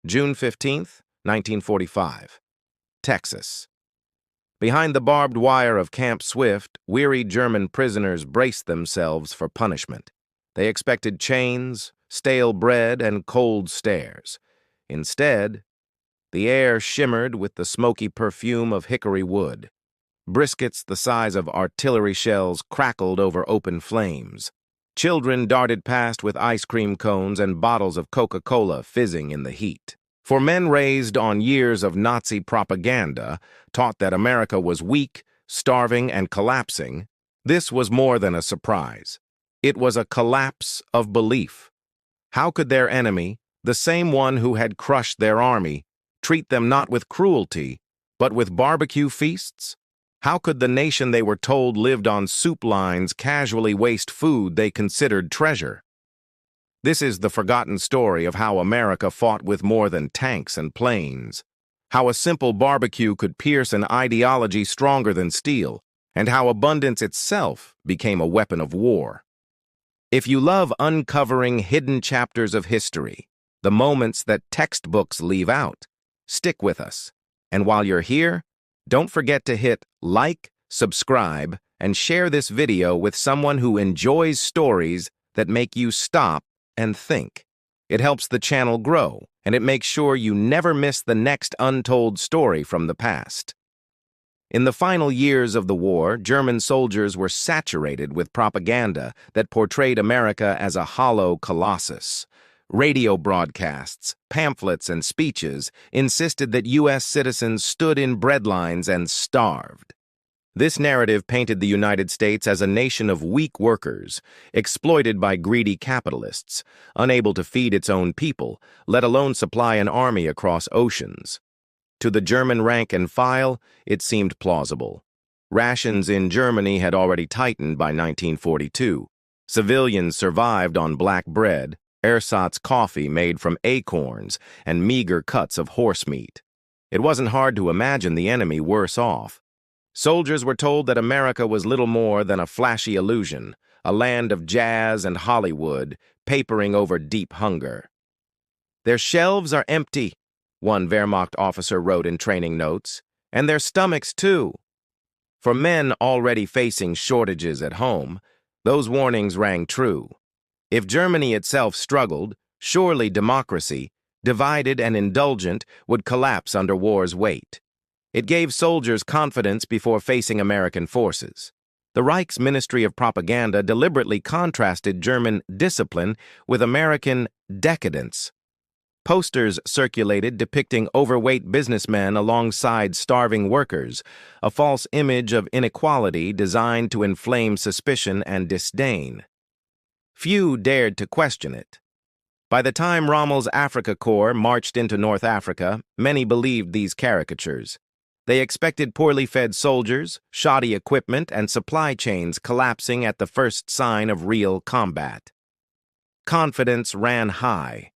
June 15, 1945. Texas. Behind the barbed wire of Camp Swift, weary German prisoners braced themselves for punishment. They expected chains, stale bread, and cold stares. Instead, the air shimmered with the smoky perfume of hickory wood. Briskets the size of artillery shells crackled over open flames. Children darted past with ice cream cones and bottles of Coca-Cola fizzing in the heat. For men raised on years of Nazi propaganda, taught that America was weak, starving, and collapsing, this was more than a surprise. It was a collapse of belief. How could their enemy, the same one who had crushed their army, treat them not with cruelty, but with barbecue feasts? How could the nation they were told lived on soup lines casually waste food they considered treasure? This is the forgotten story of how America fought with more than tanks and planes, how a simple barbecue could pierce an ideology stronger than steel, and how abundance itself became a weapon of war. If you love uncovering hidden chapters of history, the moments that textbooks leave out, stick with us. And while you're here, don't forget to hit like, subscribe, and share this video with someone who enjoys stories that make you stop and think. It helps the channel grow, and it makes sure you never miss the next untold story from the past. In the final years of the war, German soldiers were saturated with propaganda that portrayed America as a hollow colossus. Radio broadcasts, pamphlets, and speeches insisted that U.S. citizens stood in breadlines and starved. This narrative painted the United States as a nation of weak workers, exploited by greedy capitalists, unable to feed its own people, let alone supply an army across oceans. To the German rank and file, it seemed plausible. Rations in Germany had already tightened by 1942. Civilians survived on black bread, ersatz coffee made from acorns, and meager cuts of horse meat. It wasn't hard to imagine the enemy worse off. Soldiers were told that America was little more than a flashy illusion, a land of jazz and Hollywood, papering over deep hunger. "Their shelves are empty," one Wehrmacht officer wrote in training notes, "and their stomachs too." For men already facing shortages at home, those warnings rang true. If Germany itself struggled, surely democracy, divided and indulgent, would collapse under war's weight. It gave soldiers confidence before facing American forces. The Reich's Ministry of Propaganda deliberately contrasted German discipline with American decadence. Posters circulated depicting overweight businessmen alongside starving workers, a false image of inequality designed to inflame suspicion and disdain. Few dared to question it. By the time Rommel's Africa Corps marched into North Africa, many believed these caricatures. They expected poorly fed soldiers, shoddy equipment, and supply chains collapsing at the first sign of real combat. Confidence ran high.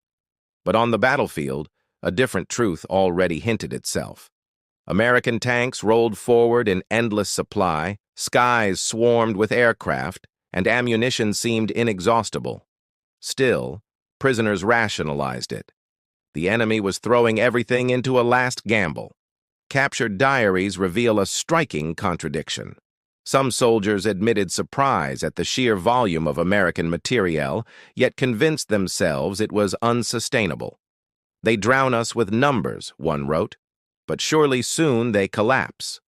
But on the battlefield, a different truth already hinted itself. American tanks rolled forward in endless supply, skies swarmed with aircraft, and ammunition seemed inexhaustible. Still, prisoners rationalized it. The enemy was throwing everything into a last gamble. Captured diaries reveal a striking contradiction. Some soldiers admitted surprise at the sheer volume of American materiel, yet convinced themselves it was unsustainable. "They drown us with numbers," one wrote, "but surely soon they collapse."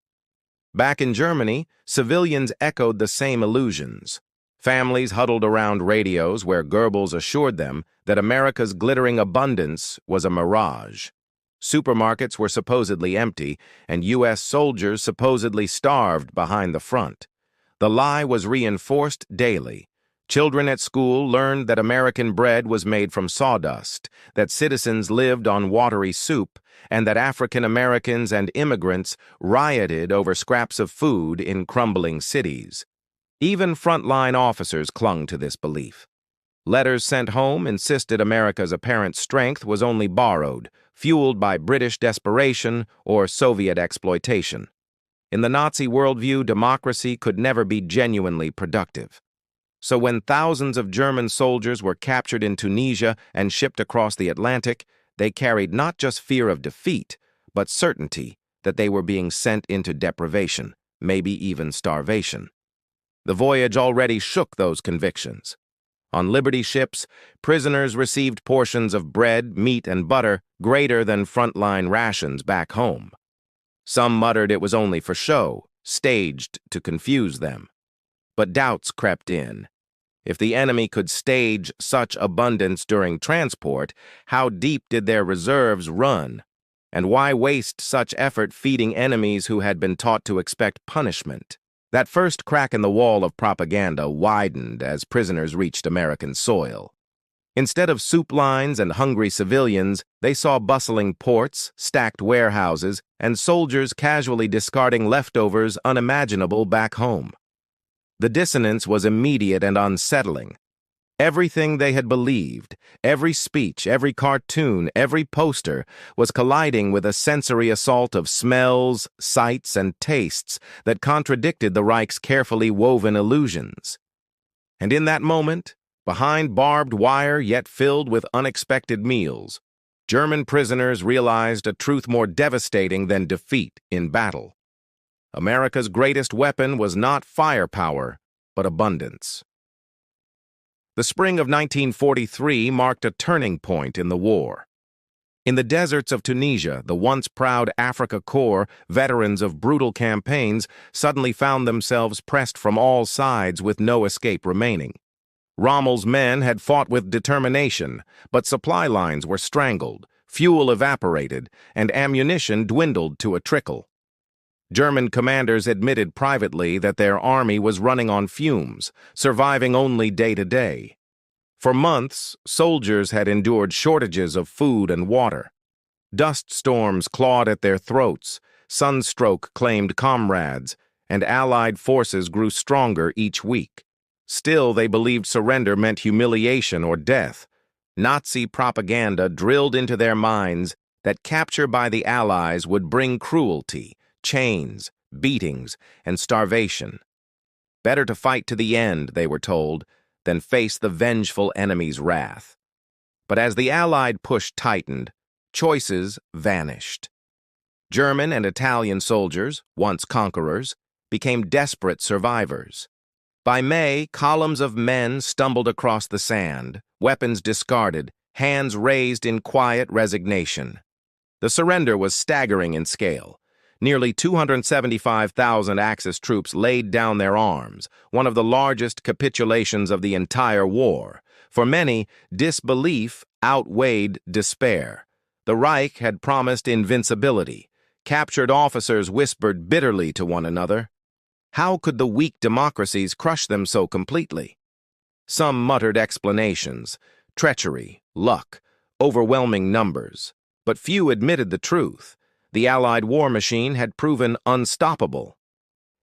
Back in Germany, civilians echoed the same illusions. Families huddled around radios where Goebbels assured them that America's glittering abundance was a mirage. Supermarkets were supposedly empty, and U.S. soldiers supposedly starved behind the front. The lie was reinforced daily. Children at school learned that American bread was made from sawdust, that citizens lived on watery soup, and that African Americans and immigrants rioted over scraps of food in crumbling cities. Even frontline officers clung to this belief. Letters sent home insisted America's apparent strength was only borrowed, fueled by British desperation or Soviet exploitation. In the Nazi worldview, democracy could never be genuinely productive. So when thousands of German soldiers were captured in Tunisia and shipped across the Atlantic, They carried not just fear of defeat, but certainty that they were being sent into deprivation, maybe even starvation. The voyage already shook those convictions. On Liberty ships, prisoners received portions of bread, meat, and butter greater than frontline rations back home. Some muttered it was only for show, staged to confuse them. But doubts crept in. If the enemy could stage such abundance during transport, how deep did their reserves run? And why waste such effort feeding enemies who had been taught to expect punishment? That first crack in the wall of propaganda widened as prisoners reached American soil. Instead of soup lines and hungry civilians, they saw bustling ports, stacked warehouses, and soldiers casually discarding leftovers unimaginable back home. The dissonance was immediate and unsettling. Everything they had believed, every speech, every cartoon, every poster, was colliding with a sensory assault of smells, sights, and tastes that contradicted the Reich's carefully woven illusions. And in that moment, behind barbed wire yet filled with unexpected meals, German prisoners realized a truth more devastating than defeat in battle. America's greatest weapon was not firepower, but abundance. The spring of 1943 marked a turning point in the war. In the deserts of Tunisia, the once proud Afrika Korps, veterans of brutal campaigns, suddenly found themselves pressed from all sides with no escape remaining. Rommel's men had fought with determination, but supply lines were strangled, fuel evaporated, and ammunition dwindled to a trickle. German commanders admitted privately that their army was running on fumes, surviving only day to day. For months, soldiers had endured shortages of food and water. Dust storms clawed at their throats, sunstroke claimed comrades, and Allied forces grew stronger each week. Still, they believed surrender meant humiliation or death. Nazi propaganda drilled into their minds that capture by the Allies would bring cruelty, chains, beatings, and starvation. Better to fight to the end, they were told, than face the vengeful enemy's wrath. But as the Allied push tightened, choices vanished. German and Italian soldiers, once conquerors, became desperate survivors. By May, columns of men stumbled across the sand, weapons discarded, hands raised in quiet resignation. The surrender was staggering in scale. Nearly 275,000 Axis troops laid down their arms, one of the largest capitulations of the entire war. For many, disbelief outweighed despair. The Reich had promised invincibility. Captured officers whispered bitterly to one another. How could the weak democracies crush them so completely? Some muttered explanations: treachery, luck, overwhelming numbers. But few admitted the truth. The Allied war machine had proven unstoppable.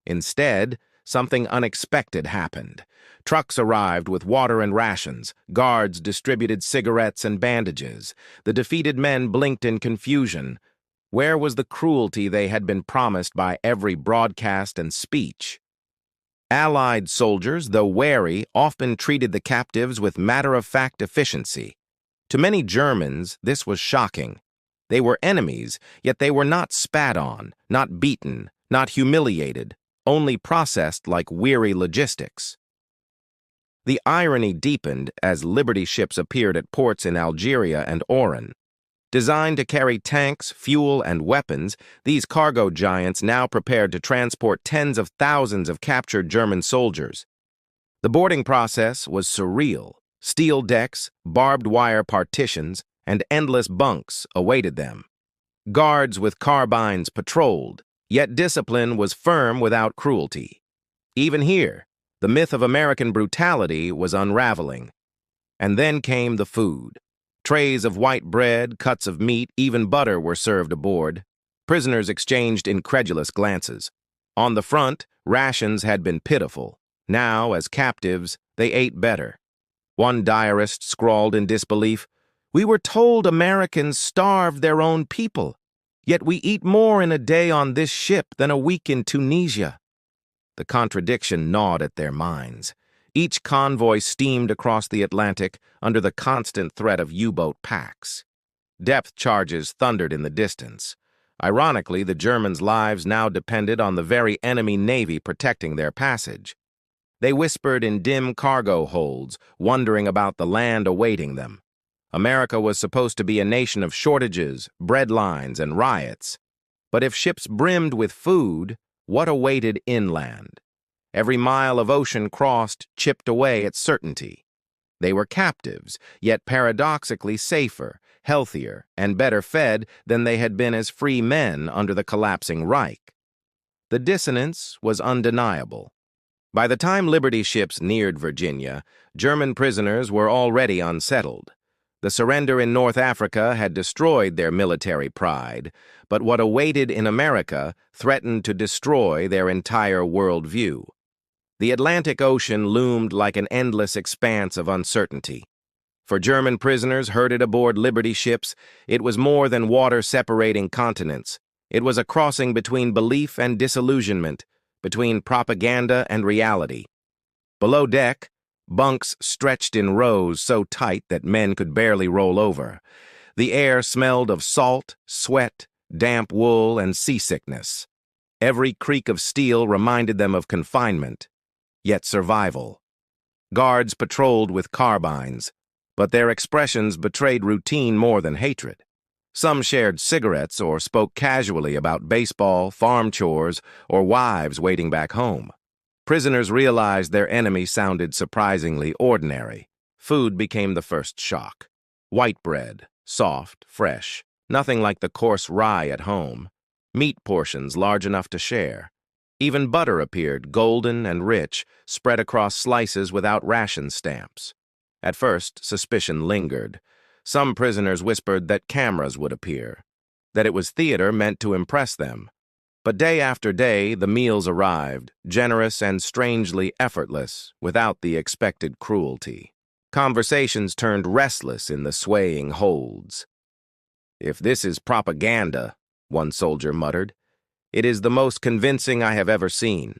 Instead, something unexpected happened. Trucks arrived with water and rations. Guards distributed cigarettes and bandages. The defeated men blinked in confusion. Where was the cruelty they had been promised by every broadcast and speech? Allied soldiers, though wary, often treated the captives with matter-of-fact efficiency. To many Germans, this was shocking. They were enemies, yet they were not spat on, not beaten, not humiliated, only processed like weary logistics. The irony deepened as Liberty ships appeared at ports in Algeria and Oran. Designed to carry tanks, fuel, and weapons, these cargo giants now prepared to transport tens of thousands of captured German soldiers. The boarding process was surreal. Steel decks, barbed wire partitions, and endless bunks awaited them. Guards with carbines patrolled, yet discipline was firm without cruelty. Even here, the myth of American brutality was unraveling. And then came the food. Trays of white bread, cuts of meat, even butter were served aboard. Prisoners exchanged incredulous glances. On the front, rations had been pitiful. Now, as captives, they ate better. One diarist scrawled in disbelief, "We were told Americans starved their own people, yet we eat more in a day on this ship than a week in Tunisia." The contradiction gnawed at their minds. Each convoy steamed across the Atlantic under the constant threat of U-boat packs. Depth charges thundered in the distance. Ironically, the Germans' lives now depended on the very enemy navy protecting their passage. They whispered in dim cargo holds, wondering about the land awaiting them. America was supposed to be a nation of shortages, bread lines, and riots. But if ships brimmed with food, what awaited inland? Every mile of ocean crossed chipped away at certainty. They were captives, yet paradoxically safer, healthier, and better fed than they had been as free men under the collapsing Reich. The dissonance was undeniable. By the time Liberty ships neared Virginia, German prisoners were already unsettled. The surrender in North Africa had destroyed their military pride, but what awaited in America threatened to destroy their entire worldview. The Atlantic Ocean loomed like an endless expanse of uncertainty. For German prisoners herded aboard Liberty ships, it was more than water separating continents. It was a crossing between belief and disillusionment, between propaganda and reality. Below deck, bunks stretched in rows so tight that men could barely roll over. The air smelled of salt, sweat, damp wool, and seasickness. Every creak of steel reminded them of confinement, yet survival. Guards patrolled with carbines, but their expressions betrayed routine more than hatred. Some shared cigarettes or spoke casually about baseball, farm chores, or wives waiting back home. Prisoners realized their enemy sounded surprisingly ordinary. Food became the first shock. White bread, soft, fresh, nothing like the coarse rye at home. Meat portions large enough to share. Even butter appeared, golden and rich, spread across slices without ration stamps. At first, suspicion lingered. Some prisoners whispered that cameras would appear, that it was theater meant to impress them. But day after day, the meals arrived, generous and strangely effortless, without the expected cruelty. Conversations turned restless in the swaying holds. "If this is propaganda," one soldier muttered, "it is the most convincing I have ever seen."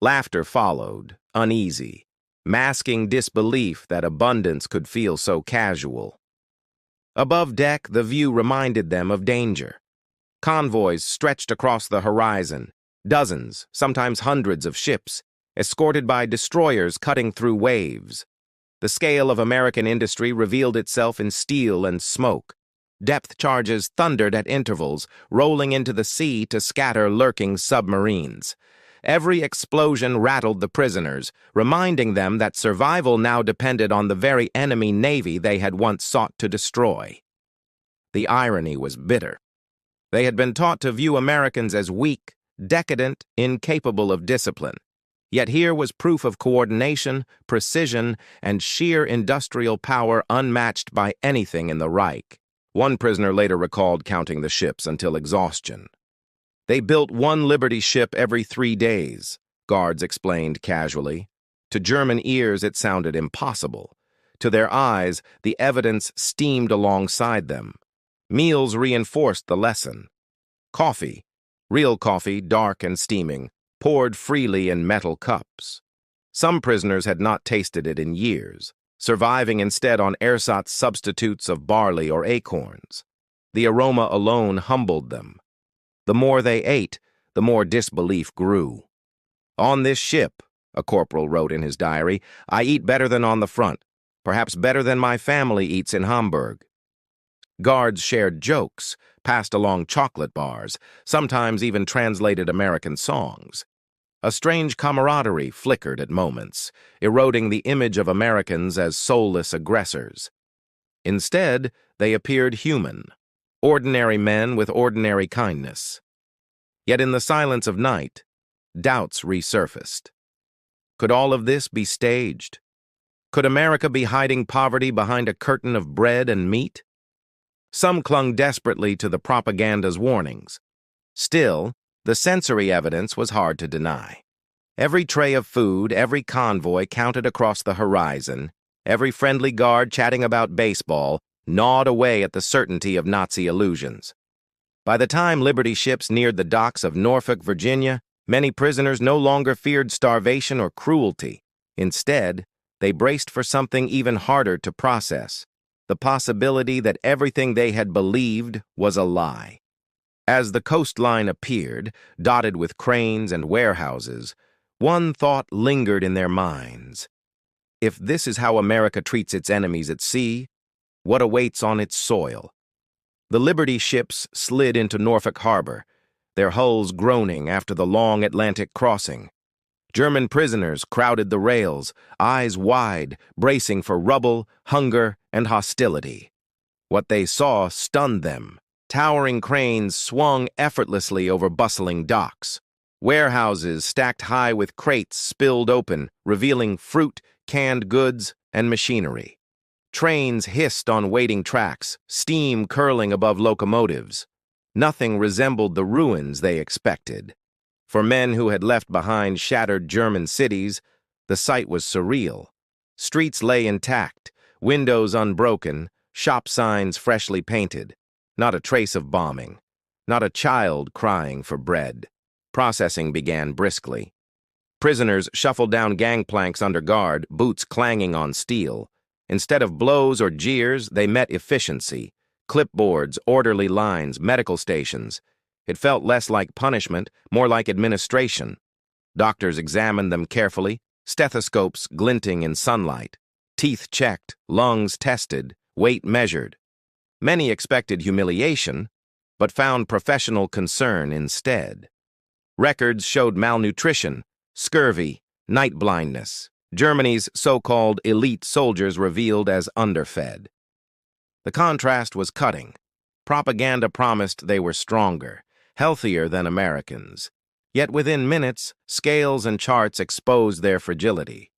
Laughter followed, uneasy, masking disbelief that abundance could feel so casual. Above deck, the view reminded them of danger. Convoys stretched across the horizon, dozens, sometimes hundreds of ships, escorted by destroyers cutting through waves. The scale of American industry revealed itself in steel and smoke. Depth charges thundered at intervals, rolling into the sea to scatter lurking submarines. Every explosion rattled the prisoners, reminding them that survival now depended on the very enemy navy they had once sought to destroy. The irony was bitter. They had been taught to view Americans as weak, decadent, incapable of discipline. Yet here was proof of coordination, precision, and sheer industrial power unmatched by anything in the Reich. One prisoner later recalled counting the ships until exhaustion. "They built one Liberty ship every 3 days," guards explained casually. To German ears, it sounded impossible. To their eyes, the evidence steamed alongside them. Meals reinforced the lesson. Coffee, real coffee, dark and steaming, poured freely in metal cups. Some prisoners had not tasted it in years, surviving instead on ersatz substitutes of barley or acorns. The aroma alone humbled them. The more they ate, the more disbelief grew. "On this ship," a corporal wrote in his diary, "I eat better than on the front, perhaps better than my family eats in Hamburg." Guards shared jokes, passed along chocolate bars, sometimes even translated American songs. A strange camaraderie flickered at moments, eroding the image of Americans as soulless aggressors. Instead, they appeared human, ordinary men with ordinary kindness. Yet in the silence of night, doubts resurfaced. Could all of this be staged? Could America be hiding poverty behind a curtain of bread and meat? Some clung desperately to the propaganda's warnings. Still, the sensory evidence was hard to deny. Every tray of food, every convoy counted across the horizon, every friendly guard chatting about baseball, gnawed away at the certainty of Nazi illusions. By the time Liberty ships neared the docks of Norfolk, Virginia, many prisoners no longer feared starvation or cruelty. Instead, they braced for something even harder to process: the possibility that everything they had believed was a lie. As the coastline appeared, dotted with cranes and warehouses, one thought lingered in their minds. If this is how America treats its enemies at sea, what awaits on its soil? The Liberty ships slid into Norfolk Harbor, their hulls groaning after the long Atlantic crossing. German prisoners crowded the rails, eyes wide, bracing for rubble, hunger, and hostility. What they saw stunned them. Towering cranes swung effortlessly over bustling docks. Warehouses stacked high with crates spilled open, revealing fruit, canned goods, and machinery. Trains hissed on waiting tracks, steam curling above locomotives. Nothing resembled the ruins they expected. For men who had left behind shattered German cities, the sight was surreal. Streets lay intact, windows unbroken, shop signs freshly painted. Not a trace of bombing. Not a child crying for bread. Processing began briskly. Prisoners shuffled down gangplanks under guard, boots clanging on steel. Instead of blows or jeers, they met efficiency. Clipboards, orderly lines, medical stations. It felt less like punishment, more like administration. Doctors examined them carefully, stethoscopes glinting in sunlight. Teeth checked, lungs tested, weight measured. Many expected humiliation, but found professional concern instead. Records showed malnutrition, scurvy, night blindness. Germany's so-called elite soldiers revealed as underfed. The contrast was cutting. Propaganda promised they were stronger, healthier than Americans. Yet within minutes, scales and charts exposed their fragility.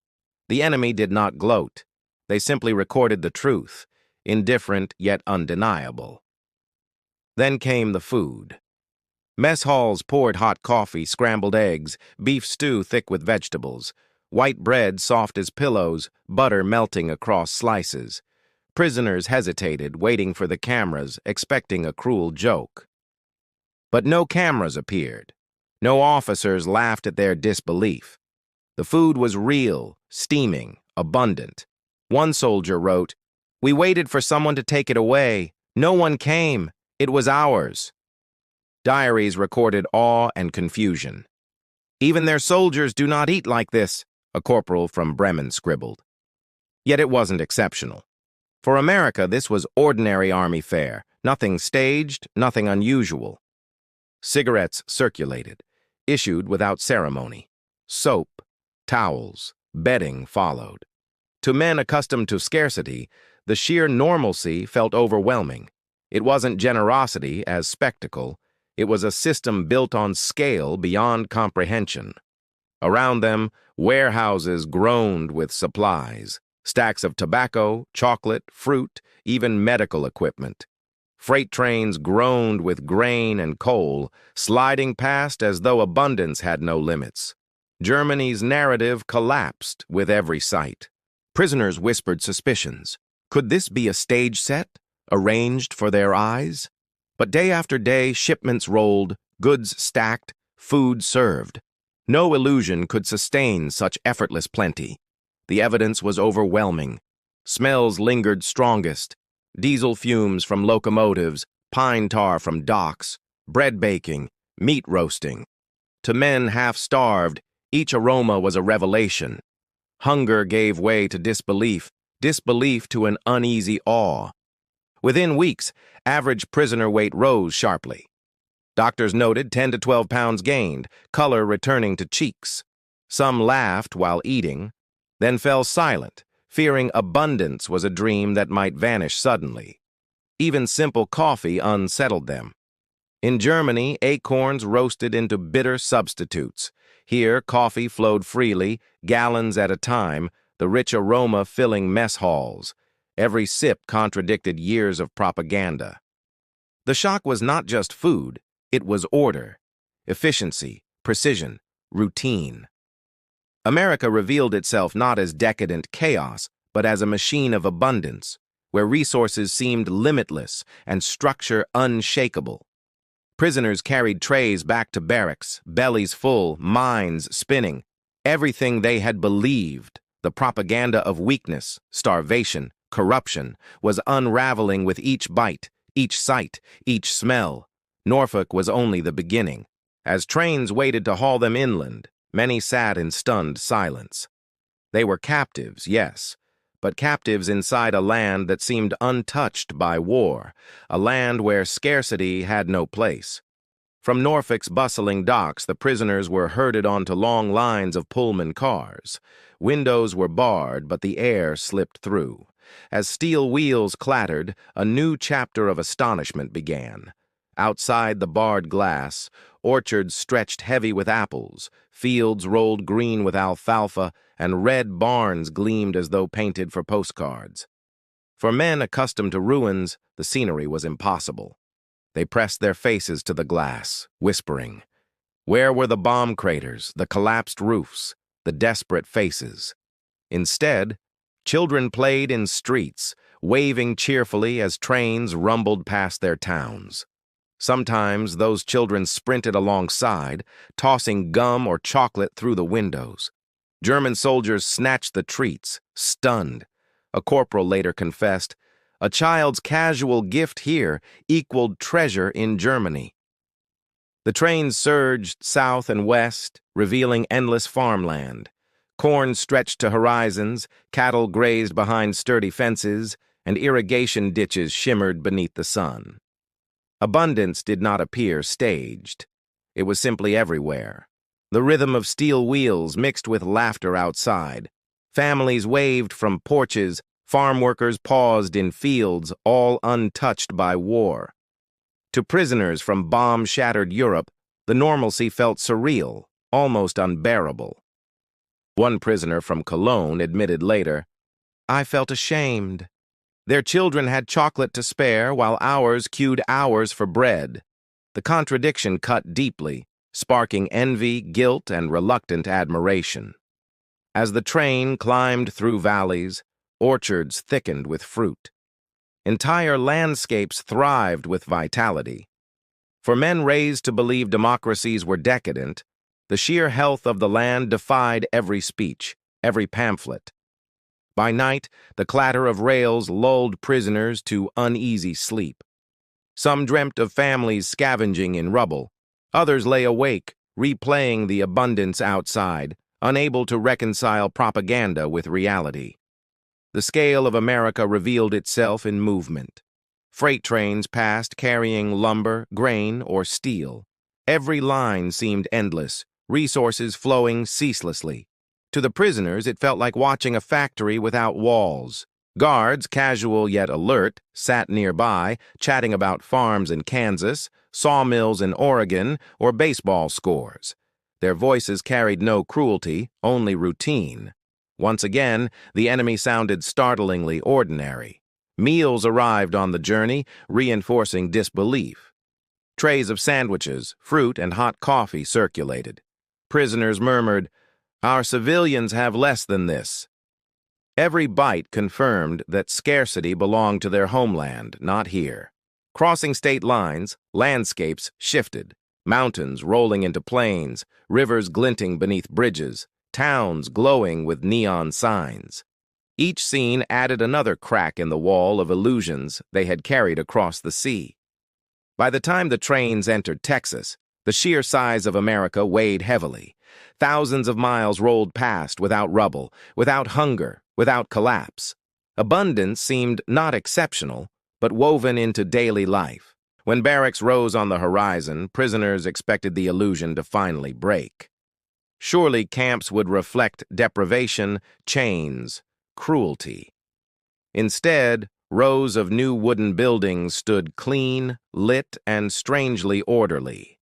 The enemy did not gloat. They simply recorded the truth, indifferent yet undeniable. Then came the food. Mess halls poured hot coffee, scrambled eggs, beef stew thick with vegetables, white bread soft as pillows, butter melting across slices. Prisoners hesitated, waiting for the cameras, expecting a cruel joke. But no cameras appeared. No officers laughed at their disbelief. The food was real, steaming, abundant. One soldier wrote, "We waited for someone to take it away. No one came. It was ours." Diaries recorded awe and confusion. "Even their soldiers do not eat like this," a corporal from Bremen scribbled. Yet it wasn't exceptional. For America, this was ordinary army fare, nothing staged, nothing unusual. Cigarettes circulated, issued without ceremony. Soap, towels, bedding followed. To men accustomed to scarcity, the sheer normalcy felt overwhelming. It wasn't generosity as spectacle. It was a system built on scale beyond comprehension. Around them, warehouses groaned with supplies. Stacks of tobacco, chocolate, fruit, even medical equipment. Freight trains groaned with grain and coal, sliding past as though abundance had no limits. Germany's narrative collapsed with every sight. Prisoners whispered suspicions. Could this be a stage set, arranged for their eyes? But day after day, shipments rolled, goods stacked, food served. No illusion could sustain such effortless plenty. The evidence was overwhelming. Smells lingered strongest. Diesel fumes from locomotives, pine tar from docks, bread baking, meat roasting. To men half-starved, each aroma was a revelation. Hunger gave way to disbelief, disbelief to an uneasy awe. Within weeks, average prisoner weight rose sharply. Doctors noted 10 to 12 pounds gained, color returning to cheeks. Some laughed while eating, then fell silent, fearing abundance was a dream that might vanish suddenly. Even simple coffee unsettled them. In Germany, acorns roasted into bitter substitutes. Here, coffee flowed freely, gallons at a time, the rich aroma filling mess halls. Every sip contradicted years of propaganda. The shock was not just food, it was order, efficiency, precision, routine. America revealed itself not as decadent chaos, but as a machine of abundance, where resources seemed limitless and structure unshakable. Prisoners carried trays back to barracks, bellies full, minds spinning. Everything they had believed, the propaganda of weakness, starvation, corruption, was unraveling with each bite, each sight, each smell. Norfolk was only the beginning. As trains waited to haul them inland, many sat in stunned silence. They were captives, yes, but captives inside a land that seemed untouched by war, a land where scarcity had no place. From Norfolk's bustling docks, the prisoners were herded onto long lines of Pullman cars. Windows were barred, but the air slipped through. As steel wheels clattered, a new chapter of astonishment began. Outside the barred glass, orchards stretched heavy with apples, fields rolled green with alfalfa, and red barns gleamed as though painted for postcards. For men accustomed to ruins, the scenery was impossible. They pressed their faces to the glass, whispering. Where were the bomb craters, the collapsed roofs, the desperate faces? Instead, children played in streets, waving cheerfully as trains rumbled past their towns. Sometimes those children sprinted alongside, tossing gum or chocolate through the windows. German soldiers snatched the treats, stunned. A corporal later confessed, "A child's casual gift here equaled treasure in Germany." The trains surged south and west, revealing endless farmland. Corn stretched to horizons, cattle grazed behind sturdy fences, and irrigation ditches shimmered beneath the sun. Abundance did not appear staged. It was simply everywhere. The rhythm of steel wheels mixed with laughter outside. Families waved from porches, farm workers paused in fields, all untouched by war. To prisoners from bomb-shattered Europe, the normalcy felt surreal, almost unbearable. One prisoner from Cologne admitted later, "I felt ashamed. Their children had chocolate to spare while ours queued hours for bread." The contradiction cut deeply, sparking envy, guilt, and reluctant admiration. As the train climbed through valleys, orchards thickened with fruit. Entire landscapes thrived with vitality. For men raised to believe democracies were decadent, the sheer health of the land defied every speech, every pamphlet. By night, the clatter of rails lulled prisoners to uneasy sleep. Some dreamt of families scavenging in rubble. Others lay awake, replaying the abundance outside, unable to reconcile propaganda with reality. The scale of America revealed itself in movement. Freight trains passed carrying lumber, grain, or steel. Every line seemed endless, resources flowing ceaselessly. To the prisoners, it felt like watching a factory without walls. Guards, casual yet alert, sat nearby, chatting about farms in Kansas, sawmills in Oregon, or baseball scores. Their voices carried no cruelty, only routine. Once again, the enemy sounded startlingly ordinary. Meals arrived on the journey, reinforcing disbelief. Trays of sandwiches, fruit, and hot coffee circulated. Prisoners murmured, "Our civilians have less than this." Every bite confirmed that scarcity belonged to their homeland, not here. Crossing state lines, landscapes shifted. Mountains rolling into plains, rivers glinting beneath bridges, towns glowing with neon signs. Each scene added another crack in the wall of illusions they had carried across the sea. By the time the trains entered Texas, the sheer size of America weighed heavily. Thousands of miles rolled past without rubble, without hunger, without collapse. Abundance seemed not exceptional, but woven into daily life. When barracks rose on the horizon, prisoners expected the illusion to finally break. Surely camps would reflect deprivation, chains, cruelty. Instead, rows of new wooden buildings stood clean, lit, and strangely orderly.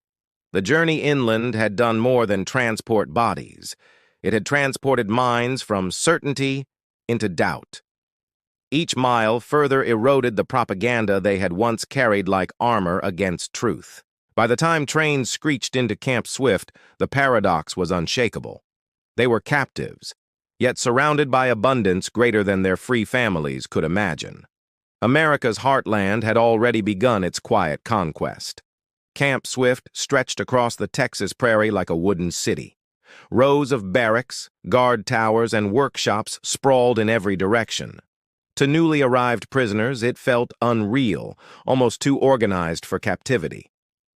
The journey inland had done more than transport bodies. It had transported minds from certainty into doubt. Each mile further eroded the propaganda they had once carried like armor against truth. By the time trains screeched into Camp Swift, the paradox was unshakable. They were captives, yet surrounded by abundance greater than their free families could imagine. America's heartland had already begun its quiet conquest. Camp Swift stretched across the Texas prairie like a wooden city. Rows of barracks, guard towers, and workshops sprawled in every direction. To newly arrived prisoners, it felt unreal, almost too organized for captivity.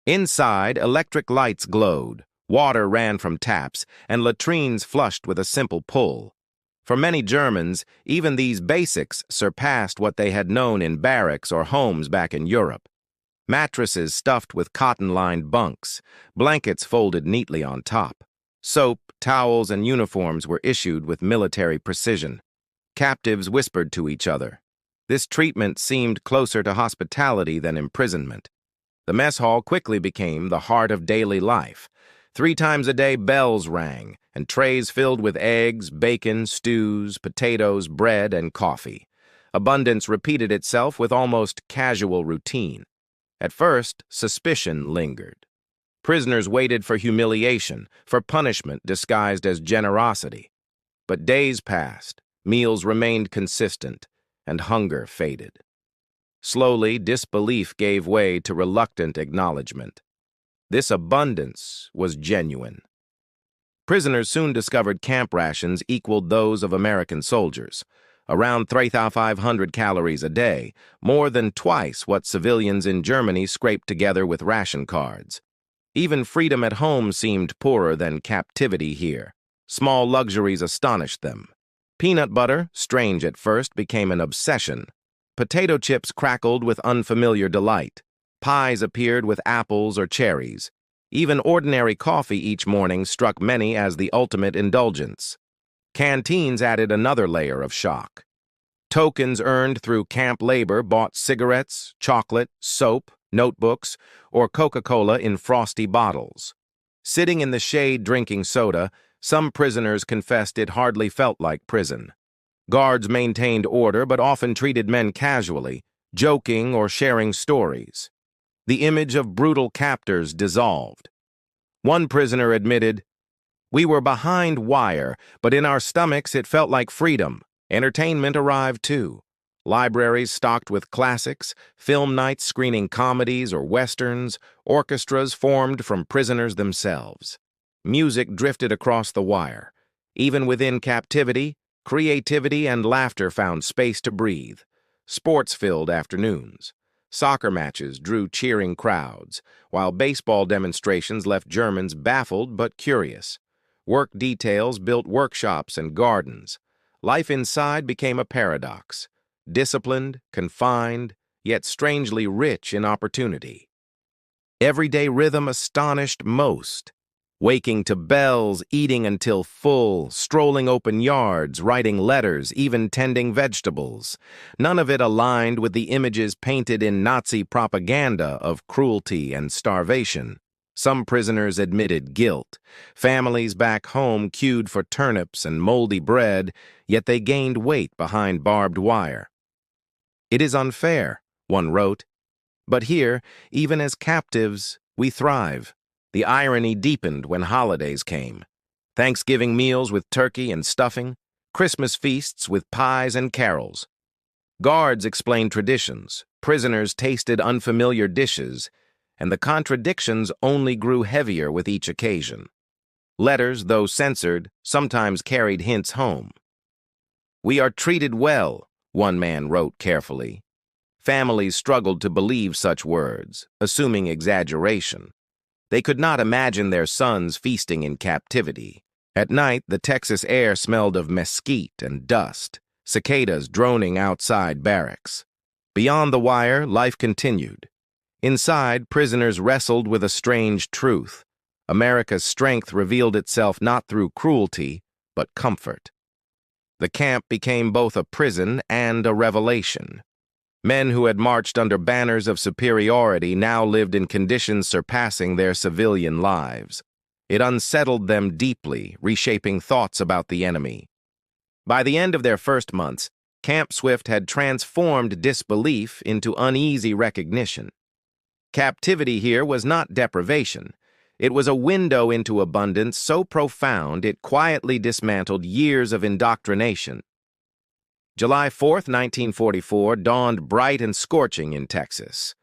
Inside, electric lights glowed, water ran from taps, and latrines flushed with a simple pull. For many Germans, even these basics surpassed what they had known in barracks or homes back in Europe. Mattresses stuffed with cotton-lined bunks, blankets folded neatly on top. Soap, towels, and uniforms were issued with military precision. Captives whispered to each other. This treatment seemed closer to hospitality than imprisonment. The mess hall quickly became the heart of daily life. 3 times a day bells rang, and trays filled with eggs, bacon, stews, potatoes, bread, and coffee. Abundance repeated itself with almost casual routine. At first, suspicion lingered. Prisoners waited for humiliation, for punishment disguised as generosity. But days passed, meals remained consistent, and hunger faded. Slowly, disbelief gave way to reluctant acknowledgement. This abundance was genuine. Prisoners soon discovered camp rations equaled those of American soldiers, around 3,500 calories a day, more than twice what civilians in Germany scraped together with ration cards. Even freedom at home seemed poorer than captivity here. Small luxuries astonished them. Peanut butter, strange at first, became an obsession. Potato chips crackled with unfamiliar delight. Pies appeared with apples or cherries. Even ordinary coffee each morning struck many as the ultimate indulgence. Canteens added another layer of shock. Tokens earned through camp labor bought cigarettes, chocolate, soap, notebooks, or Coca-Cola in frosty bottles. Sitting in the shade drinking soda, some prisoners confessed it hardly felt like prison. Guards maintained order but often treated men casually, joking or sharing stories. The image of brutal captors dissolved. One prisoner admitted, "We were behind wire, but in our stomachs it felt like freedom. Entertainment arrived too. Libraries stocked with classics, film nights screening comedies or westerns, orchestras formed from prisoners themselves. Music drifted across the wire. Even within captivity, creativity and laughter found space to breathe. Sports filled afternoons. Soccer matches drew cheering crowds, while baseball demonstrations left Germans baffled but curious. Work details built workshops and gardens. Life inside became a paradox. Disciplined, confined, yet strangely rich in opportunity. Everyday rhythm astonished most. Waking to bells, eating until full, strolling open yards, writing letters, even tending vegetables. None of it aligned with the images painted in Nazi propaganda of cruelty and starvation. Some prisoners admitted guilt. Families back home queued for turnips and moldy bread, yet they gained weight behind barbed wire. "It is unfair," one wrote. "But here, even as captives, we thrive." The irony deepened when holidays came. Thanksgiving meals with turkey and stuffing, Christmas feasts with pies and carols. Guards explained traditions, prisoners tasted unfamiliar dishes, and the contradictions only grew heavier with each occasion. Letters, though censored, sometimes carried hints home. "We are treated well," one man wrote carefully. Families struggled to believe such words, assuming exaggeration. They could not imagine their sons feasting in captivity. At night, the Texas air smelled of mesquite and dust, cicadas droning outside barracks. Beyond the wire, life continued. Inside, prisoners wrestled with a strange truth. America's strength revealed itself not through cruelty, but comfort. The camp became both a prison and a revelation. Men who had marched under banners of superiority now lived in conditions surpassing their civilian lives. It unsettled them deeply, reshaping thoughts about the enemy. By the end of their first months, Camp Swift had transformed disbelief into uneasy recognition. Captivity here was not deprivation. It was a window into abundance so profound it quietly dismantled years of indoctrination. July 4th, 1944, dawned bright and scorching in Texas.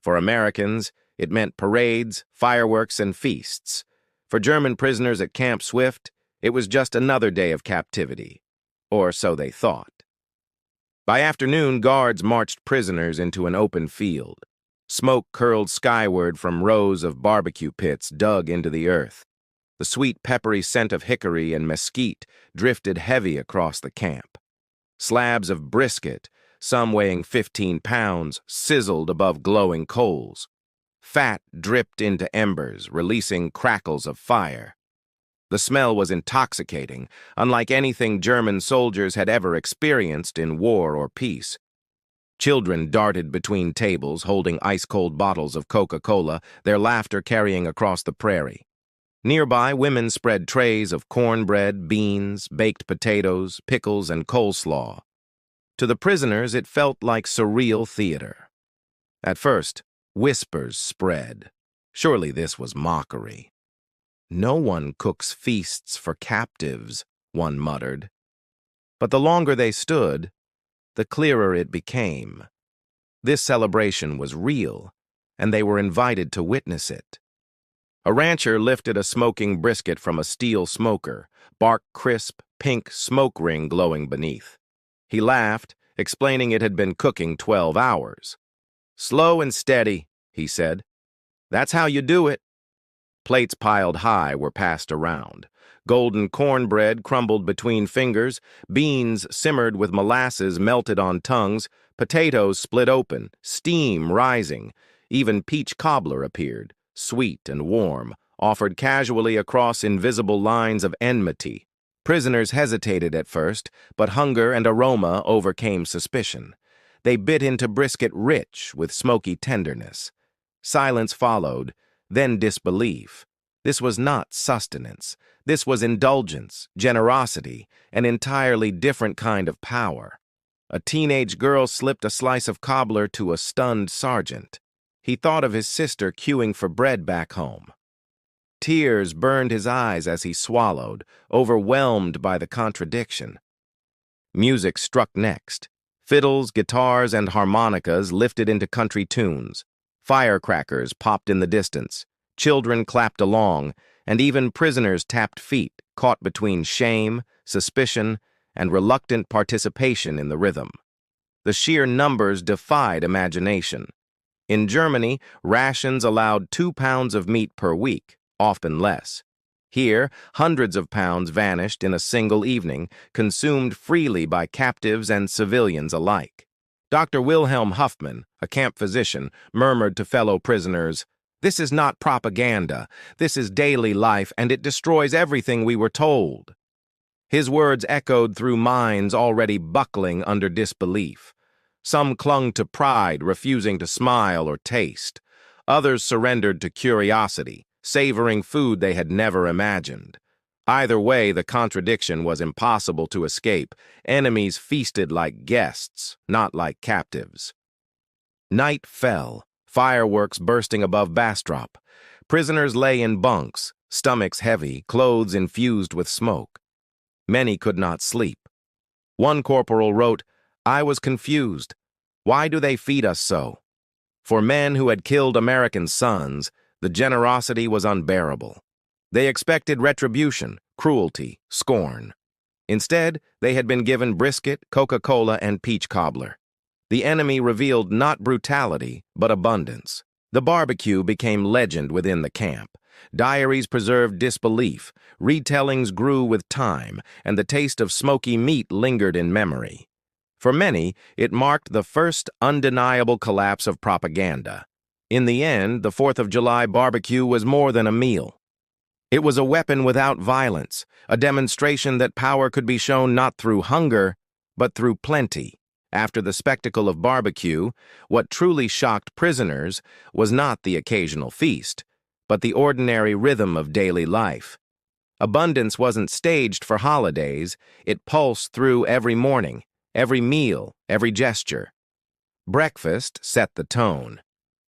For Americans, it meant parades, fireworks, and feasts. For German prisoners at Camp Swift, it was just another day of captivity. Or so they thought. By afternoon, guards marched prisoners into an open field. Smoke curled skyward from rows of barbecue pits dug into the earth. The sweet, peppery scent of hickory and mesquite drifted heavy across the camp. Slabs of brisket, some weighing 15 pounds, sizzled above glowing coals. Fat dripped into embers, releasing crackles of fire. The smell was intoxicating, unlike anything German soldiers had ever experienced in war or peace. Children darted between tables, holding ice-cold bottles of Coca-Cola, their laughter carrying across the prairie. Nearby, women spread trays of cornbread, beans, baked potatoes, pickles, and coleslaw. To the prisoners, it felt like surreal theater. At first, whispers spread. Surely this was mockery. "No one cooks feasts for captives," one muttered. But the longer they stood, the clearer it became. This celebration was real, and they were invited to witness it. A rancher lifted a smoking brisket from a steel smoker, bark crisp, pink smoke ring glowing beneath. He laughed, explaining it had been cooking 12 hours. "Slow and steady," he said. "That's how you do it." Plates piled high were passed around. Golden cornbread crumbled between fingers, beans simmered with molasses melted on tongues, potatoes split open, steam rising. Even peach cobbler appeared, sweet and warm, offered casually across invisible lines of enmity. Prisoners hesitated at first, but hunger and aroma overcame suspicion. They bit into brisket rich with smoky tenderness. Silence followed, then disbelief. This was not sustenance. This was indulgence, generosity, an entirely different kind of power. A teenage girl slipped a slice of cobbler to a stunned sergeant. He thought of his sister queuing for bread back home. Tears burned his eyes as he swallowed, overwhelmed by the contradiction. Music struck next. Fiddles, guitars, and harmonicas lifted into country tunes. Firecrackers popped in the distance. Children clapped along, and even prisoners tapped feet, caught between shame, suspicion, and reluctant participation in the rhythm. The sheer numbers defied imagination. In Germany, rations allowed 2 pounds of meat per week, often less. Here, hundreds of pounds vanished in a single evening, consumed freely by captives and civilians alike. Dr. Wilhelm Huffman, a camp physician, murmured to fellow prisoners, "This is not propaganda. This is daily life, and it destroys everything we were told." His words echoed through minds already buckling under disbelief. Some clung to pride, refusing to smile or taste. Others surrendered to curiosity, savoring food they had never imagined. Either way, the contradiction was impossible to escape. Enemies feasted like guests, not like captives. Night fell, fireworks bursting above Bastrop. Prisoners lay in bunks, stomachs heavy, clothes infused with smoke. Many could not sleep. One corporal wrote, "I was confused. Why do they feed us so?" For men who had killed American sons, the generosity was unbearable. They expected retribution, cruelty, scorn. Instead, they had been given brisket, Coca-Cola, and peach cobbler. The enemy revealed not brutality, but abundance. The barbecue became legend within the camp. Diaries preserved disbelief, retellings grew with time, and the taste of smoky meat lingered in memory. For many, it marked the first undeniable collapse of propaganda. In the end, the 4th of July barbecue was more than a meal. It was a weapon without violence, a demonstration that power could be shown not through hunger, but through plenty. After the spectacle of barbecue, what truly shocked prisoners was not the occasional feast, but the ordinary rhythm of daily life. Abundance wasn't staged for holidays, it pulsed through every morning, every meal, every gesture. Breakfast set the tone.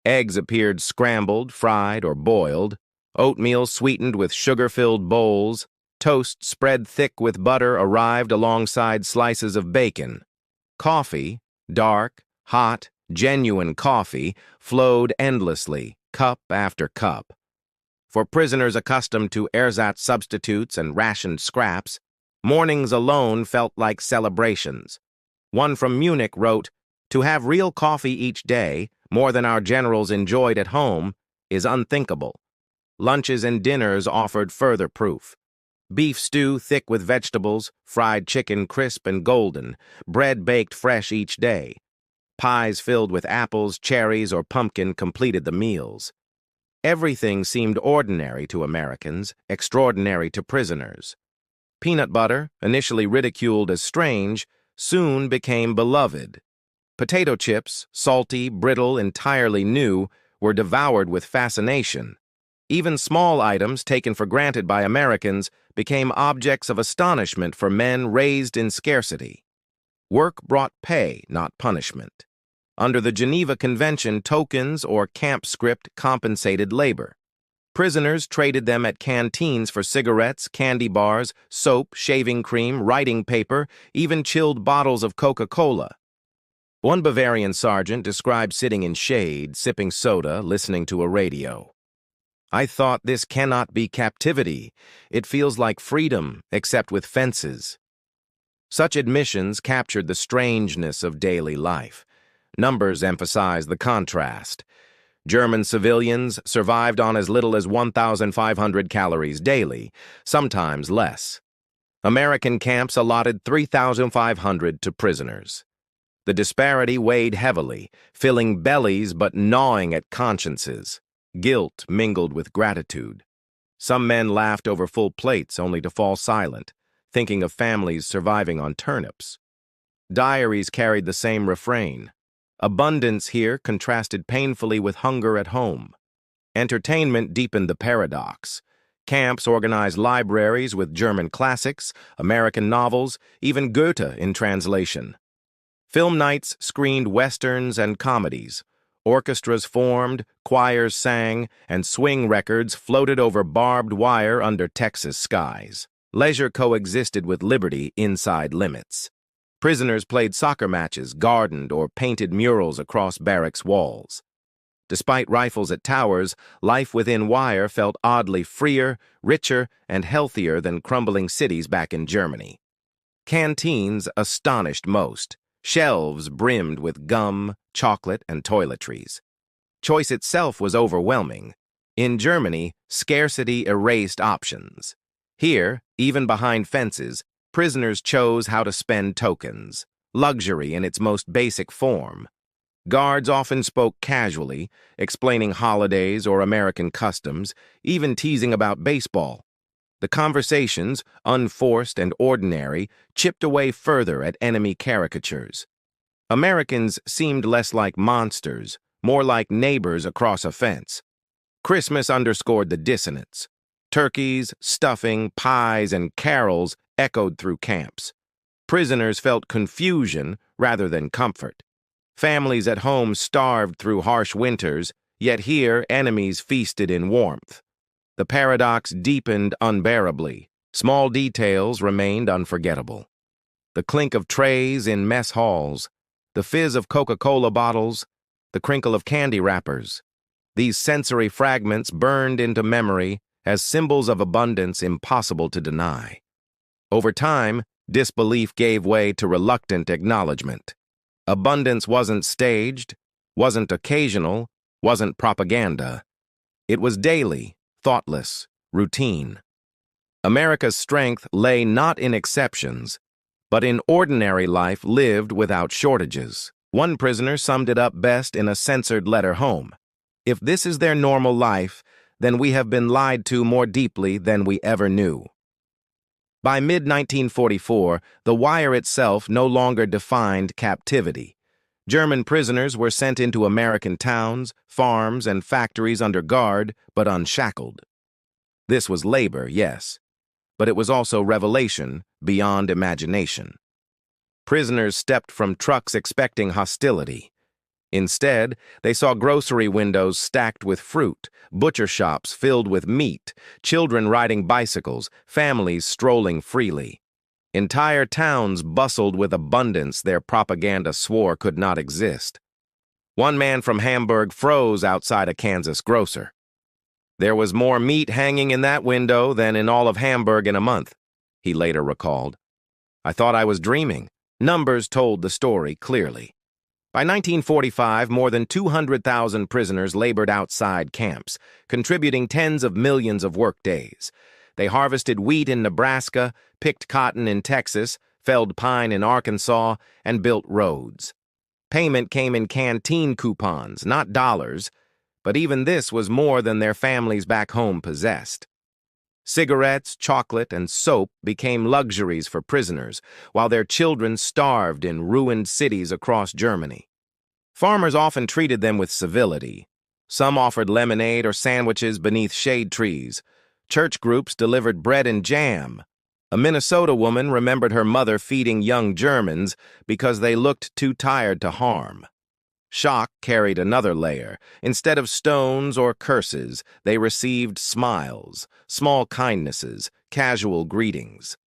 Eggs appeared scrambled, fried, or boiled. Oatmeal sweetened with sugar-filled bowls. Toast spread thick with butter arrived alongside slices of bacon. Coffee, dark, hot, genuine coffee, flowed endlessly, cup after cup. For prisoners accustomed to ersatz substitutes and rationed scraps, mornings alone felt like celebrations. One from Munich wrote, "To have real coffee each day, more than our generals enjoyed at home, is unthinkable." Lunches and dinners offered further proof. Beef stew thick with vegetables, fried chicken crisp and golden, bread baked fresh each day. Pies filled with apples, cherries, or pumpkin completed the meals. Everything seemed ordinary to Americans, extraordinary to prisoners. Peanut butter, initially ridiculed as strange, soon became beloved. Potato chips, salty, brittle, entirely new, were devoured with fascination. Even small items taken for granted by Americans became objects of astonishment for men raised in scarcity. Work brought pay, not punishment. Under the Geneva Convention, tokens or camp script compensated labor. Prisoners traded them at canteens for cigarettes, candy bars, soap, shaving cream, writing paper, even chilled bottles of Coca-Cola. One Bavarian sergeant described sitting in shade, sipping soda, listening to a radio. "I thought this cannot be captivity. It feels like freedom, except with fences." Such admissions captured the strangeness of daily life. Numbers emphasize the contrast. German civilians survived on as little as 1,500 calories daily, sometimes less. American camps allotted 3,500 to prisoners. The disparity weighed heavily, filling bellies but gnawing at consciences. Guilt mingled with gratitude. Some men laughed over full plates only to fall silent, thinking of families surviving on turnips. Diaries carried the same refrain. Abundance here contrasted painfully with hunger at home. Entertainment deepened the paradox. Camps organized libraries with German classics, American novels, even Goethe in translation. Film nights screened westerns and comedies. Orchestras formed, choirs sang, and swing records floated over barbed wire under Texas skies. Leisure coexisted with liberty inside limits. Prisoners played soccer matches, gardened, or painted murals across barracks walls. Despite rifles at towers, life within wire felt oddly freer, richer, and healthier than crumbling cities back in Germany. Canteens astonished most. Shelves brimmed with gum, chocolate, and toiletries. Choice itself was overwhelming. In Germany, scarcity erased options. Here, even behind fences, prisoners chose how to spend tokens, luxury in its most basic form. Guards often spoke casually, explaining holidays or American customs, even teasing about baseball. The conversations, unforced and ordinary, chipped away further at enemy caricatures. Americans seemed less like monsters, more like neighbors across a fence. Christmas underscored the dissonance. Turkeys, stuffing, pies, and carols echoed through camps. Prisoners felt confusion rather than comfort. Families at home starved through harsh winters, yet here enemies feasted in warmth. The paradox deepened unbearably. Small details remained unforgettable. The clink of trays in mess halls, the fizz of Coca-Cola bottles, the crinkle of candy wrappers. These sensory fragments burned into memory as symbols of abundance impossible to deny. Over time, disbelief gave way to reluctant acknowledgement. Abundance wasn't staged, wasn't occasional, wasn't propaganda. It was daily, thoughtless, routine. America's strength lay not in exceptions, but in ordinary life lived without shortages. One prisoner summed it up best in a censored letter home. "If this is their normal life, then we have been lied to more deeply than we ever knew." By mid-1944, the wire itself no longer defined captivity. German prisoners were sent into American towns, farms, and factories under guard, but unshackled. This was labor, yes, but it was also revelation beyond imagination. Prisoners stepped from trucks expecting hostility. Instead, they saw grocery windows stacked with fruit, butcher shops filled with meat, children riding bicycles, families strolling freely. Entire towns bustled with abundance their propaganda swore could not exist. One man from Hamburg froze outside a Kansas grocer. "There was more meat hanging in that window than in all of Hamburg in a month," he later recalled. "I thought I was dreaming. Numbers told the story clearly. By 1945, more than 200,000 prisoners labored outside camps, contributing tens of millions of workdays. They harvested wheat in Nebraska, picked cotton in Texas, felled pine in Arkansas, and built roads. Payment came in canteen coupons, not dollars, but even this was more than their families back home possessed. Cigarettes, chocolate, and soap became luxuries for prisoners, while their children starved in ruined cities across Germany. Farmers often treated them with civility. Some offered lemonade or sandwiches beneath shade trees. Church groups delivered bread and jam. A Minnesota woman remembered her mother feeding young Germans because they looked too tired to harm. Shock carried another layer. Instead of stones or curses, they received smiles, small kindnesses, casual greetings.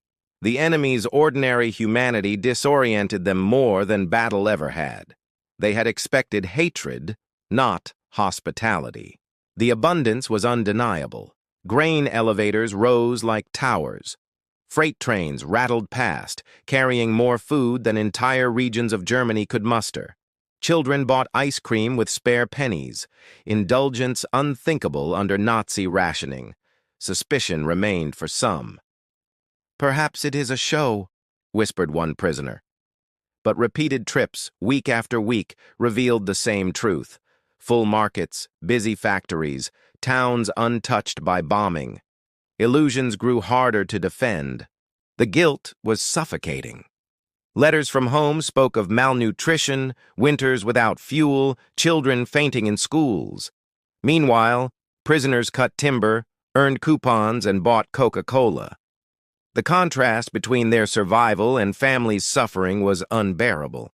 The enemy's ordinary humanity disoriented them more than battle ever had. They had expected hatred, not hospitality. The abundance was undeniable. Grain elevators rose like towers. Freight trains rattled past, carrying more food than entire regions of Germany could muster. Children bought ice cream with spare pennies, indulgence unthinkable under Nazi rationing. Suspicion remained for some. "Perhaps it is a show," whispered one prisoner. But repeated trips, week after week, revealed the same truth. Full markets, busy factories, towns untouched by bombing. Illusions grew harder to defend. The guilt was suffocating. Letters from home spoke of malnutrition, winters without fuel, children fainting in schools. Meanwhile, prisoners cut timber, earned coupons, and bought Coca-Cola. The contrast between their survival and families' suffering was unbearable.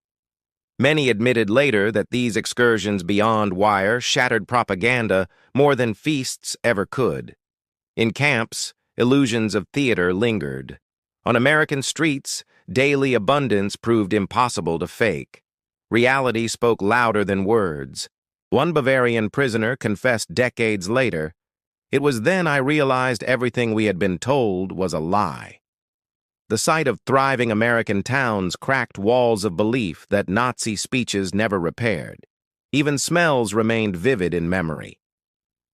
Many admitted later that these excursions beyond wire shattered propaganda more than feasts ever could. In camps, illusions of theater lingered. On American streets, daily abundance proved impossible to fake. Reality spoke louder than words. One Bavarian prisoner confessed decades later, "It was then I realized everything we had been told was a lie." The sight of thriving American towns cracked walls of belief that Nazi speeches never repaired. Even smells remained vivid in memory.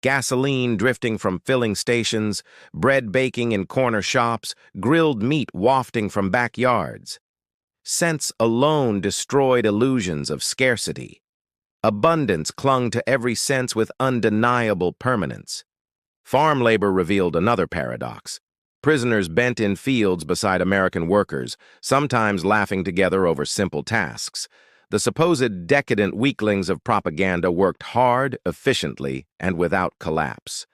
Gasoline drifting from filling stations, bread baking in corner shops, grilled meat wafting from backyards. Scents alone destroyed illusions of scarcity. Abundance clung to every sense with undeniable permanence. Farm labor revealed another paradox. Prisoners bent in fields beside American workers, sometimes laughing together over simple tasks. The supposed decadent weaklings of propaganda worked hard, efficiently, and without collapse.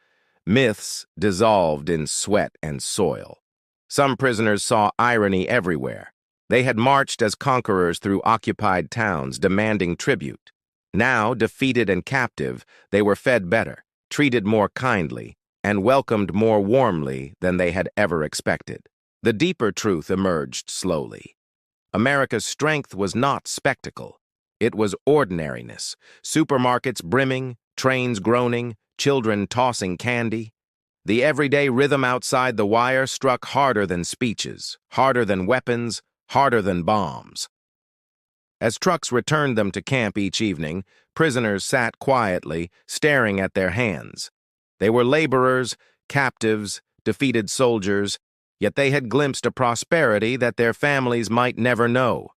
Myths dissolved in sweat and soil. Some prisoners saw irony everywhere. They had marched as conquerors through occupied towns, demanding tribute. Now, defeated and captive, they were fed better, treated more kindly, and welcomed more warmly than they had ever expected. The deeper truth emerged slowly. America's strength was not spectacle. It was ordinariness. Supermarkets brimming, trains groaning, children tossing candy. The everyday rhythm outside the wire struck harder than speeches, harder than weapons, harder than bombs. As trucks returned them to camp each evening, prisoners sat quietly, staring at their hands. They were laborers, captives, defeated soldiers, yet they had glimpsed a prosperity that their families might never know.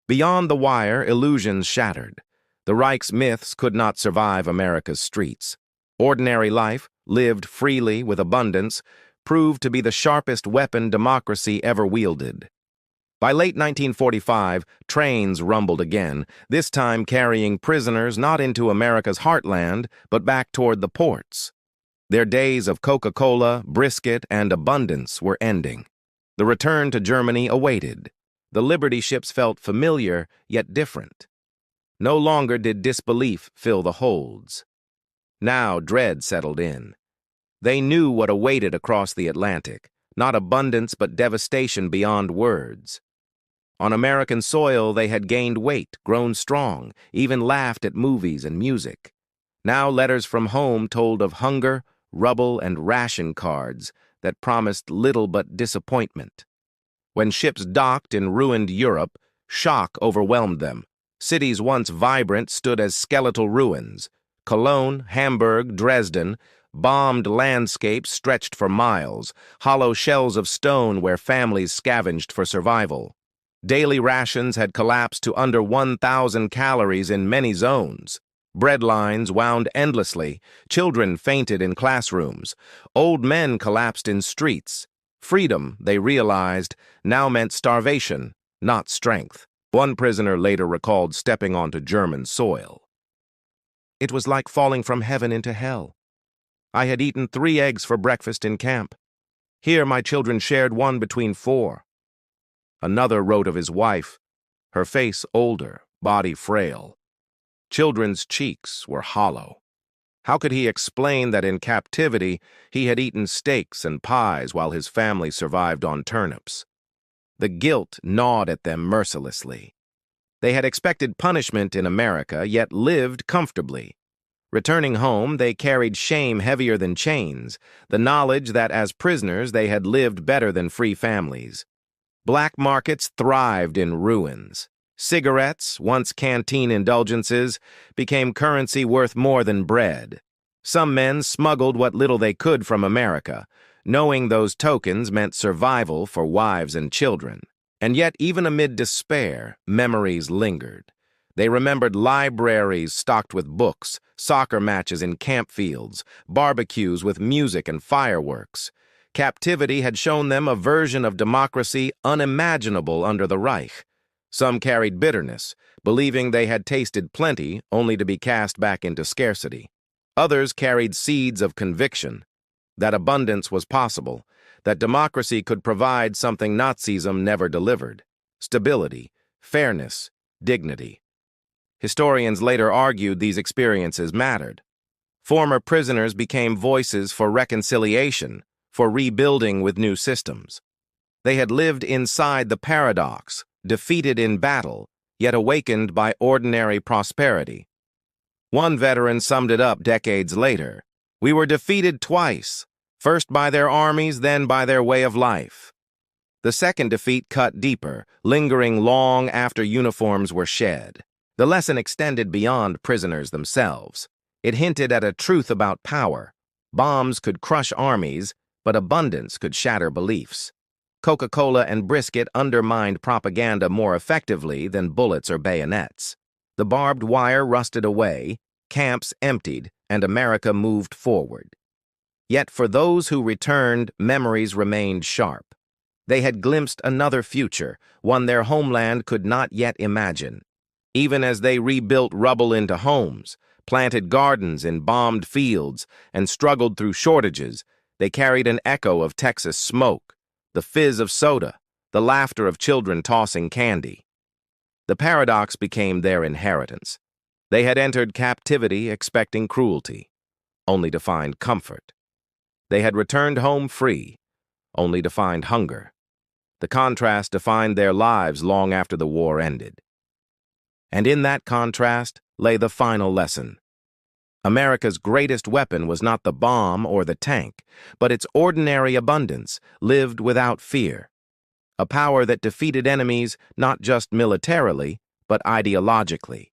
Beyond the wire, illusions shattered. The Reich's myths could not survive America's streets. Ordinary life, lived freely with abundance, proved to be the sharpest weapon democracy ever wielded. By late 1945, trains rumbled again, this time carrying prisoners not into America's heartland, but back toward the ports. Their days of Coca-Cola, brisket, and abundance were ending. The return to Germany awaited. The Liberty ships felt familiar, yet different. No longer did disbelief fill the holds. Now dread settled in. They knew what awaited across the Atlantic, not abundance but devastation beyond words. On American soil, they had gained weight, grown strong, even laughed at movies and music. Now letters from home told of hunger, rubble, and ration cards that promised little but disappointment. When ships docked in ruined Europe, shock overwhelmed them. Cities once vibrant stood as skeletal ruins. Cologne, Hamburg, Dresden, bombed landscapes stretched for miles, hollow shells of stone where families scavenged for survival. Daily rations had collapsed to under 1,000 calories in many zones. Bread lines wound endlessly, children fainted in classrooms, old men collapsed in streets. Freedom, they realized, now meant starvation, not strength. One prisoner later recalled stepping onto German soil. It was like falling from heaven into hell. I had eaten 3 eggs for breakfast in camp. Here my children shared one between 4. Another wrote of his wife, her face older, body frail. Children's cheeks were hollow. How could he explain that in captivity he had eaten steaks and pies while his family survived on turnips? The guilt gnawed at them mercilessly. They had expected punishment in America, yet lived comfortably. Returning home, they carried shame heavier than chains, the knowledge that as prisoners they had lived better than free families. Black markets thrived in ruins. Cigarettes, once canteen indulgences, became currency worth more than bread. Some men smuggled what little they could from America, knowing those tokens meant survival for wives and children. And yet, even amid despair, memories lingered. They remembered libraries stocked with books, soccer matches in camp fields, barbecues with music and fireworks. Captivity had shown them a version of democracy unimaginable under the Reich. Some carried bitterness, believing they had tasted plenty only to be cast back into scarcity. Others carried seeds of conviction, that abundance was possible, that democracy could provide something Nazism never delivered: stability, fairness, dignity. Historians later argued these experiences mattered. Former prisoners became voices for reconciliation, for rebuilding with new systems. They had lived inside the paradox, defeated in battle, yet awakened by ordinary prosperity. One veteran summed it up decades later: "We were defeated twice, first by their armies, then by their way of life." The second defeat cut deeper, lingering long after uniforms were shed. The lesson extended beyond prisoners themselves. It hinted at a truth about power. Bombs could crush armies, but abundance could shatter beliefs. Coca-Cola and brisket undermined propaganda more effectively than bullets or bayonets. The barbed wire rusted away, camps emptied, and America moved forward. Yet for those who returned, memories remained sharp. They had glimpsed another future, one their homeland could not yet imagine. Even as they rebuilt rubble into homes, planted gardens in bombed fields, and struggled through shortages, they carried an echo of Texas smoke, the fizz of soda, the laughter of children tossing candy. The paradox became their inheritance. They had entered captivity expecting cruelty, only to find comfort. They had returned home free, only to find hunger. The contrast defined their lives long after the war ended. And in that contrast lay the final lesson. America's greatest weapon was not the bomb or the tank, but its ordinary abundance, lived without fear. A power that defeated enemies not just militarily, but ideologically.